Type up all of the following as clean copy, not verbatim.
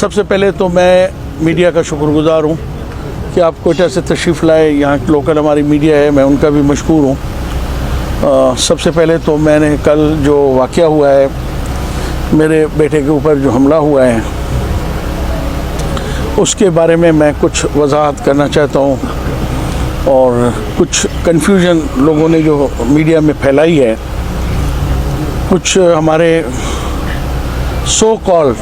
सबसे पहले तो मैं मीडिया का शुक्रगुजार हूँ कि आप कोयटा से तशरीफ़ लाए। यहाँ लोकल हमारी मीडिया है, मैं उनका भी मशकूर हूँ। सबसे पहले तो मैंने कल जो वाक़या हुआ है, मेरे बेटे के ऊपर जो हमला हुआ है, उसके बारे में मैं कुछ वजाहत करना चाहता हूँ। और कुछ कन्फ्यूजन लोगों ने जो मीडिया में फैलाई है, कुछ हमारे सो कॉल्ड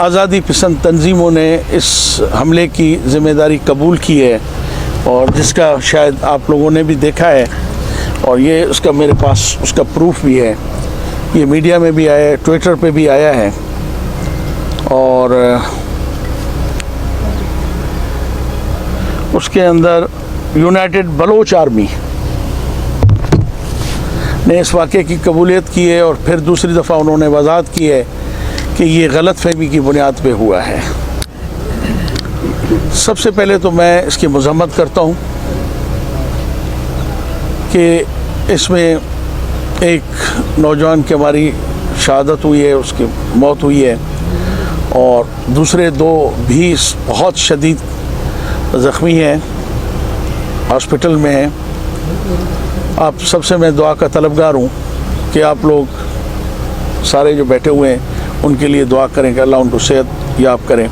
आज़ादी पसंद तंजीमों ने इस हमले की ज़िम्मेदारी कबूल की है, और जिसका शायद आप लोगों ने भी देखा है, और ये उसका मेरे पास उसका प्रूफ भी है। ये मीडिया में भी आया है, ट्विटर पे भी आया है। और उसके अंदर यूनाइटेड बलोच आर्मी ने इस वाक़े की कबूलियत की है, और फिर दूसरी दफ़ा उन्होंने वजाहत की है कि ये गलत फहमी की बुनियाद पे हुआ है। सबसे पहले तो मैं इसकी मज़म्मत करता हूँ कि इसमें एक नौजवान की हमारी शहादत हुई है, उसकी मौत हुई है, और दूसरे दो भी बहुत शदीद ज़ख्मी हैं, हॉस्पिटल में हैं। आप सबसे मैं दुआ का तलबगार हूँ कि आप लोग सारे जो बैठे हुए हैं उनके लिए दुआ करें कि अल्लाह उनको सेहत याब करें।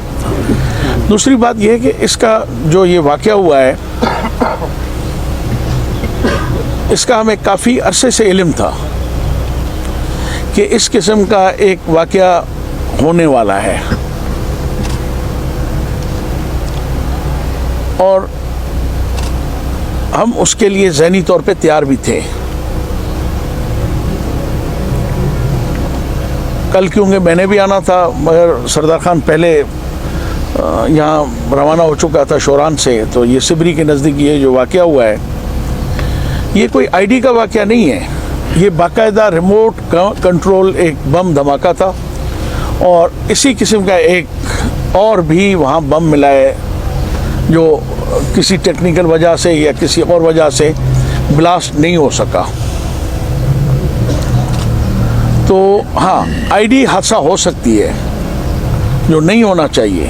दूसरी बात यह है कि इसका जो ये वाक़या हुआ है, इसका हमें काफ़ी अरसे से इल्म था कि इस किस्म का एक वाक़या होने वाला है, और हम उसके लिए ज़हनी तौर पे तैयार भी थे। कल क्योंकि मैंने भी आना था, मगर सरदार खान पहले यहाँ रवाना हो चुका था शोरान से, तो ये सिबरी के नज़दीक ये जो वाक़या हुआ है, ये कोई आईडी का वाक़या नहीं है। ये बाकायदा रिमोट कंट्रोल एक बम धमाका था, और इसी किस्म का एक और भी वहाँ बम मिला है जो किसी टेक्निकल वजह से या किसी और वजह से ब्लास्ट नहीं हो सका। तो हाँ, आईडी हादसा हो सकती है, जो नहीं होना चाहिए।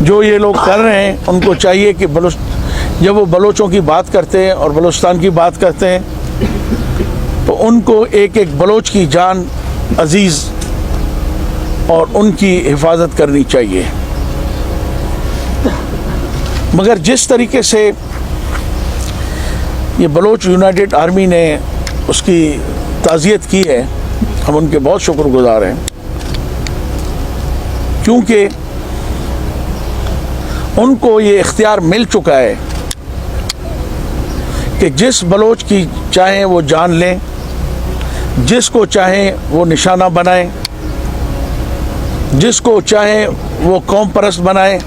जो ये लोग कर रहे हैं उनको चाहिए कि जब वो बलोचों की बात करते हैं और बलूचिस्तान की बात करते हैं, तो उनको एक एक बलोच की जान अजीज़ और उनकी हिफाजत करनी चाहिए। मगर जिस तरीके से ये बलोच यूनाइटेड आर्मी ने उसकी ताज़ियत की है, हम उनके बहुत शुक्रगुजार हैं, क्योंकि उनको ये इख्तियार मिल चुका है कि जिस बलोच की चाहें वो जान लें, जिसको चाहें वो निशाना बनाएं, जिसको चाहें वो कौम परस्त बनाएं,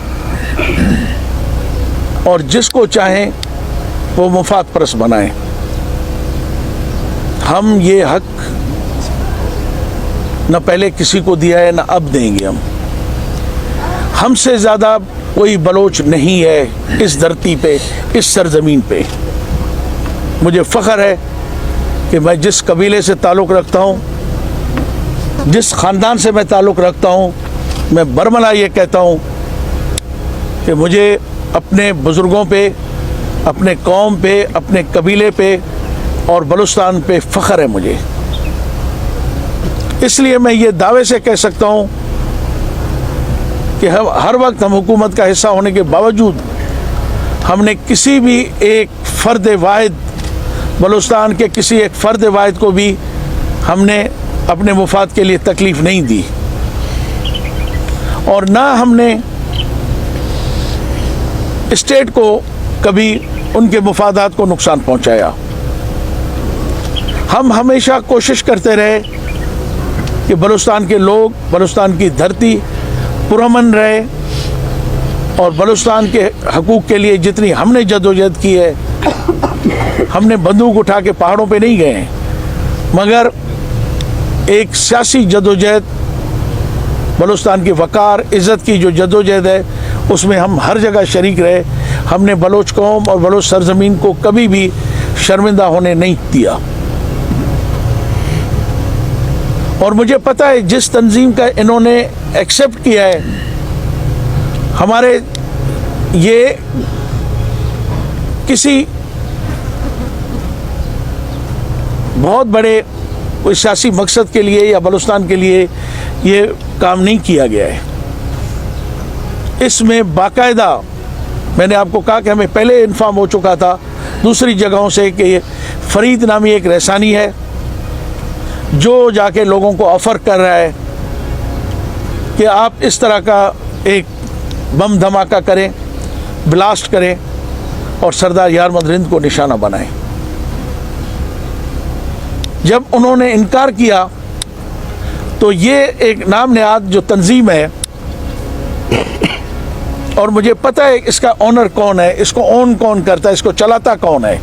और जिसको चाहें वो मुफाद परस्त बनाएं। हम ये हक न पहले किसी को दिया है, न अब देंगे। हमसे ज़्यादा कोई बलोच नहीं है इस धरती पे, इस सरजमीन पे। मुझे फ़ख्र है कि मैं जिस कबीले से ताल्लुक़ रखता हूँ, जिस ख़ानदान से मैं ताल्लुक़ रखता हूँ, मैं बरमला ये कहता हूँ कि मुझे अपने बुज़ुर्गों पे, अपने कौम पे, अपने कबीले पे और बलूचिस्तान पे फ़ख्र है मुझे। इसलिए मैं ये दावे से कह सकता हूँ कि हम हर वक्त हम हुकूमत का हिस्सा होने के बावजूद हमने किसी भी एक फ़र्द वाहिद, बलूचिस्तान के किसी एक फ़र्द वाहिद को भी हमने अपने मुफाद के लिए तकलीफ़ नहीं दी, और ना हमने स्टेट को कभी उनके मुफादात को नुकसान पहुंचाया। हम हमेशा कोशिश करते रहे कि बलूचिस्तान के लोग, बलूचिस्तान की धरती पुरअमन रहे, और बलूचिस्तान के हकूक़ के लिए जितनी हमने जदोजहद की है, हमने बंदूक उठा के पहाड़ों पे नहीं गए, मगर एक सियासी जदोजहद, बलूचिस्तान की वक़ार इज़्ज़त की जो जदोजहद है, उसमें हम हर जगह शरीक रहे। हमने बलोच कौम और बलोच सरजमीन को कभी भी शर्मिंदा होने नहीं दिया। और मुझे पता है जिस तंजीम का इन्होंने एक्सेप्ट किया है, हमारे ये किसी बहुत बड़े कोई सियासी मकसद के लिए या बलूचिस्तान के लिए ये काम नहीं किया गया है। इसमें बाकायदा मैंने आपको कहा कि हमें पहले इन्फॉर्म हो चुका था दूसरी जगहों से कि फरीद नामी एक रहसानी है जो जाके लोगों को ऑफ़र कर रहा है कि आप इस तरह का एक बम धमाका करें, ब्लास्ट करें और सरदार यार मदरिंद को निशाना बनाएं। जब उन्होंने इनकार किया तो ये एक नाम नहाद जो तंजीम है, और मुझे पता है इसका ओनर कौन है, इसको ओन कौन करता है, इसको चलाता कौन है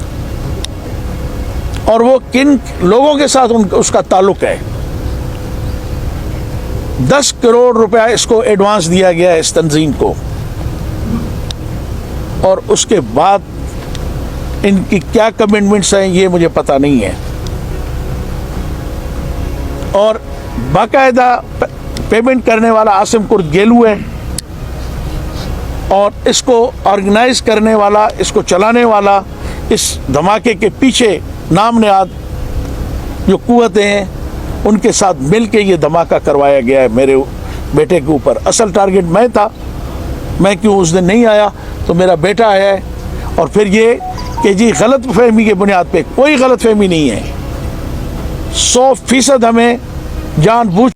और वो किन लोगों के साथ उसका ताल्लुक है। 10 करोड़ रुपया इसको एडवांस दिया गया है इस तंजीम को, और उसके बाद इनकी क्या कमिटमेंट्स हैं ये मुझे पता नहीं है। और बाकायदा पेमेंट करने वाला आसिम कुर्द गेलू है और इसको ऑर्गेनाइज करने वाला, इसको चलाने वाला, इस धमाके के पीछे नाम नहाद जो कुव्वतें हैं उनके साथ मिल के ये धमाका करवाया गया है मेरे बेटे के ऊपर। असल टारगेट मैं था, मैं क्यों उस दिन नहीं आया तो मेरा बेटा आया है। और फिर ये कि जी गलत फहमी के बुनियाद पे, कोई गलत फहमी नहीं है, 100% हमें जानबूझ